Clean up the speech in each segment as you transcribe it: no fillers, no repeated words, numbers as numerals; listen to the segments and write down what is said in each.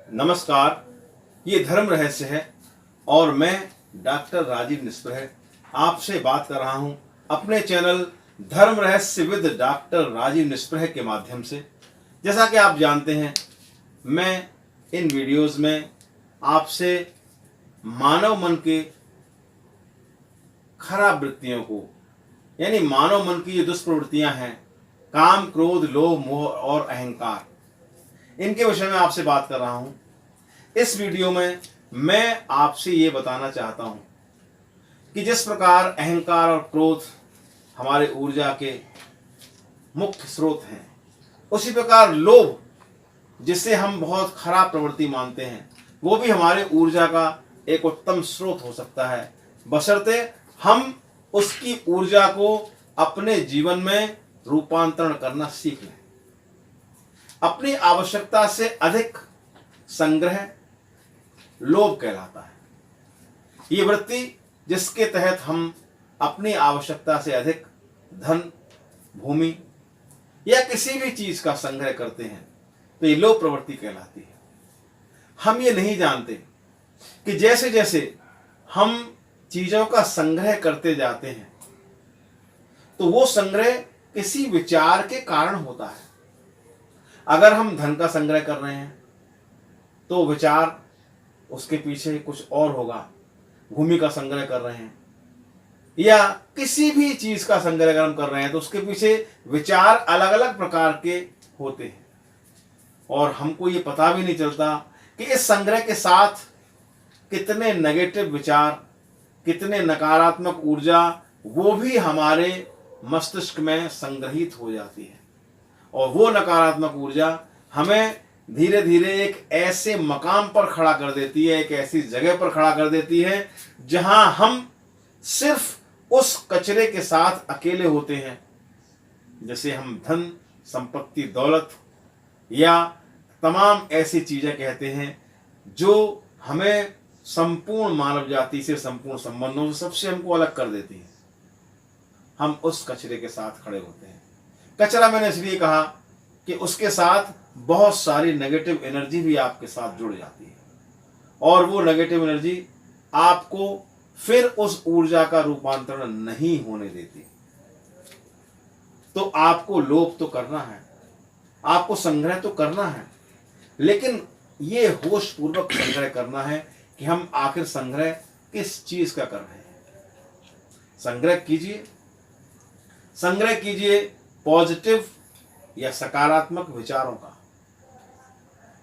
नमस्कार, ये धर्म रहस्य है और मैं डॉक्टर राजीव निस्पृह आपसे बात कर रहा हूं अपने चैनल धर्म रहस्य विद डॉक्टर राजीव निस्पृह के माध्यम से। जैसा कि आप जानते हैं, मैं इन वीडियोस में आपसे मानव मन के खराब वृत्तियों को, यानी मानव मन की जो दुष्प्रवृत्तियां हैं, काम, क्रोध, लोभ, मोह और अहंकार, इनके विषय में आपसे बात कर रहा हूं। इस वीडियो में मैं आपसे ये बताना चाहता हूं कि जिस प्रकार अहंकार और क्रोध हमारे ऊर्जा के मुख्य स्रोत हैं, उसी प्रकार लोभ, जिसे हम बहुत खराब प्रवृत्ति मानते हैं, वो भी हमारे ऊर्जा का एक उत्तम स्रोत हो सकता है, बशर्ते हम उसकी ऊर्जा को अपने जीवन में रूपांतरण करना सीख लें। अपनी आवश्यकता से अधिक संग्रह लोभ कहलाता है। ये वृत्ति जिसके तहत हम अपनी आवश्यकता से अधिक धन, भूमि या किसी भी चीज का संग्रह करते हैं, तो ये लोभ प्रवृत्ति कहलाती है। हम ये नहीं जानते कि जैसे जैसे हम चीजों का संग्रह करते जाते हैं, तो वो संग्रह किसी विचार के कारण होता है। अगर हम धन का संग्रह कर रहे हैं तो विचार उसके पीछे कुछ और होगा। भूमि का संग्रह कर रहे हैं या किसी भी चीज का संग्रह अगर हम कर रहे हैं तो उसके पीछे विचार अलग अलग प्रकार के होते हैं, और हमको ये पता भी नहीं चलता कि इस संग्रह के साथ कितने नेगेटिव विचार, कितने नकारात्मक ऊर्जा, वो भी हमारे मस्तिष्क में संग्रहित हो जाती है। और वो नकारात्मक ऊर्जा हमें धीरे धीरे एक ऐसे मकाम पर खड़ा कर देती है, एक ऐसी जगह पर खड़ा कर देती है जहां हम सिर्फ उस कचरे के साथ अकेले होते हैं, जैसे हम धन, संपत्ति, दौलत या तमाम ऐसी चीजें कहते हैं जो हमें संपूर्ण मानव जाति से, संपूर्ण संबंधों से सबसे हमको अलग कर देती है। हम उस कचरे के साथ खड़े होते हैं। कचरा मैंने इसलिए कहा कि उसके साथ बहुत सारी नेगेटिव एनर्जी भी आपके साथ जुड़ जाती है, और वो नेगेटिव एनर्जी आपको फिर उस ऊर्जा का रूपांतरण नहीं होने देती। तो आपको लोभ तो करना है, आपको संग्रह तो करना है, लेकिन ये होश पूर्वक संग्रह करना है कि हम आखिर संग्रह किस चीज का कर रहे हैं। संग्रह कीजिए पॉजिटिव या सकारात्मक विचारों का।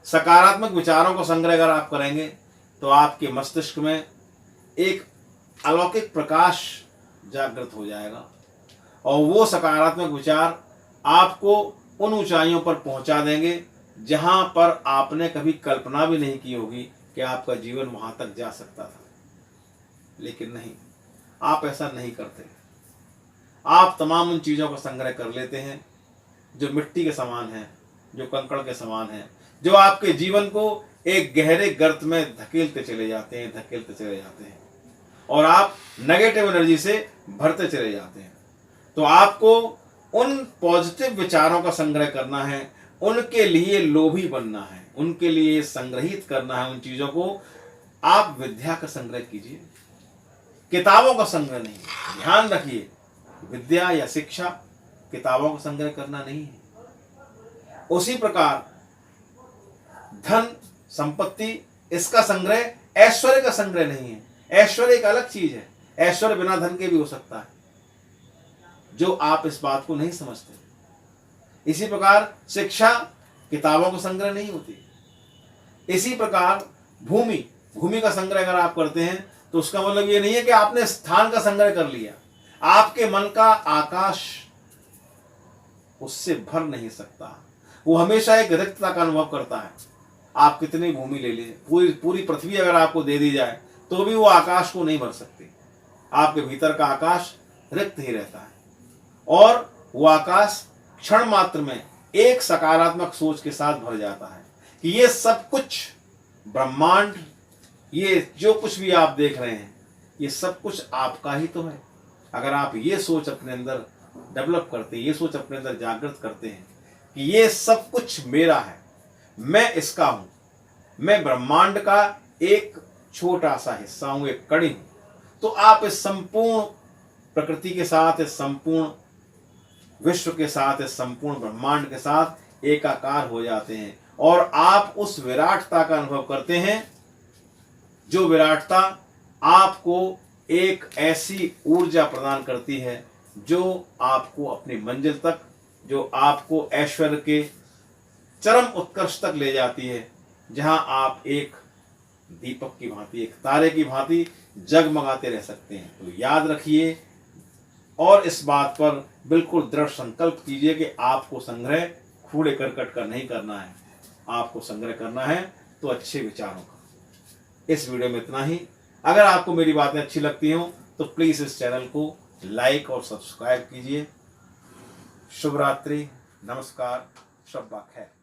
सकारात्मक विचारों को संग्रह अगर आप करेंगे तो आपके मस्तिष्क में एक अलौकिक प्रकाश जागृत हो जाएगा, और वो सकारात्मक विचार आपको उन ऊंचाइयों पर पहुंचा देंगे जहां पर आपने कभी कल्पना भी नहीं की होगी कि आपका जीवन वहां तक जा सकता था। लेकिन नहीं, आप ऐसा नहीं करते। आप तमाम उन चीज़ों का संग्रह कर लेते हैं जो मिट्टी के समान हैं, जो कंकड़ के समान हैं, जो आपके जीवन को एक गहरे गर्त में धकेलते चले जाते हैं, और आप नेगेटिव एनर्जी से भरते चले जाते हैं। तो आपको उन पॉजिटिव विचारों का संग्रह करना है, उनके लिए लोभी बनना है, उनके लिए संग्रहित करना है उन चीज़ों को। आप विद्या का संग्रह कीजिए, किताबों का संग्रह नहीं। ध्यान रखिए, विद्या या शिक्षा किताबों का संग्रह करना नहीं है। उसी प्रकार धन, संपत्ति, इसका संग्रह ऐश्वर्य का संग्रह नहीं है। ऐश्वर्य एक अलग चीज है। ऐश्वर्य बिना धन के भी हो सकता है, जो आप इस बात को नहीं समझते। इसी प्रकार शिक्षा किताबों का संग्रह नहीं होती। इसी प्रकार भूमि का संग्रह अगर आप करते हैं तो उसका मतलब ये नहीं है कि आपने स्थान का संग्रह कर लिया। आपके मन का आकाश उससे भर नहीं सकता, वो हमेशा एक रिक्तता का अनुभव करता है। आप कितनी भूमि ले लीजिए, पूरी पृथ्वी अगर आपको दे दी जाए तो भी वो आकाश को नहीं भर सकती। आपके भीतर का आकाश रिक्त ही रहता है, और वो आकाश क्षण मात्र में एक सकारात्मक सोच के साथ भर जाता है कि ये सब कुछ ब्रह्मांड, ये जो कुछ भी आप देख रहे हैं, ये सब कुछ आपका ही तो है। अगर आप ये सोच अपने अंदर डेवलप करते हैं, ये सोच अपने अंदर जागृत करते हैं कि ये सब कुछ मेरा है, मैं इसका हूं, मैं ब्रह्मांड का एक छोटा सा हिस्सा हूं, एक कड़ी हूं। तो आप इस संपूर्ण प्रकृति के साथ, इस संपूर्ण विश्व के साथ, इस संपूर्ण ब्रह्मांड के साथ एकाकार हो जाते हैं और आप उस विराटता का अनुभव करते हैं, जो विराटता आपको एक ऐसी ऊर्जा प्रदान करती है जो आपको अपनी मंजिल तक, जो आपको ऐश्वर्य के चरम उत्कर्ष तक ले जाती है, जहां आप एक दीपक की भांति, एक तारे की भांति जगमगाते रह सकते हैं। तो याद रखिए और इस बात पर बिल्कुल दृढ़ संकल्प कीजिए कि आपको संग्रह कूड़े करकट का नहीं करना है, आपको संग्रह करना है तो अच्छे विचारों का। इस वीडियो में इतना ही। अगर आपको मेरी बातें अच्छी लगती हों तो प्लीज़ इस चैनल को लाइक और सब्सक्राइब कीजिए। शुभ रात्रि, नमस्कार, शब्बा खैर।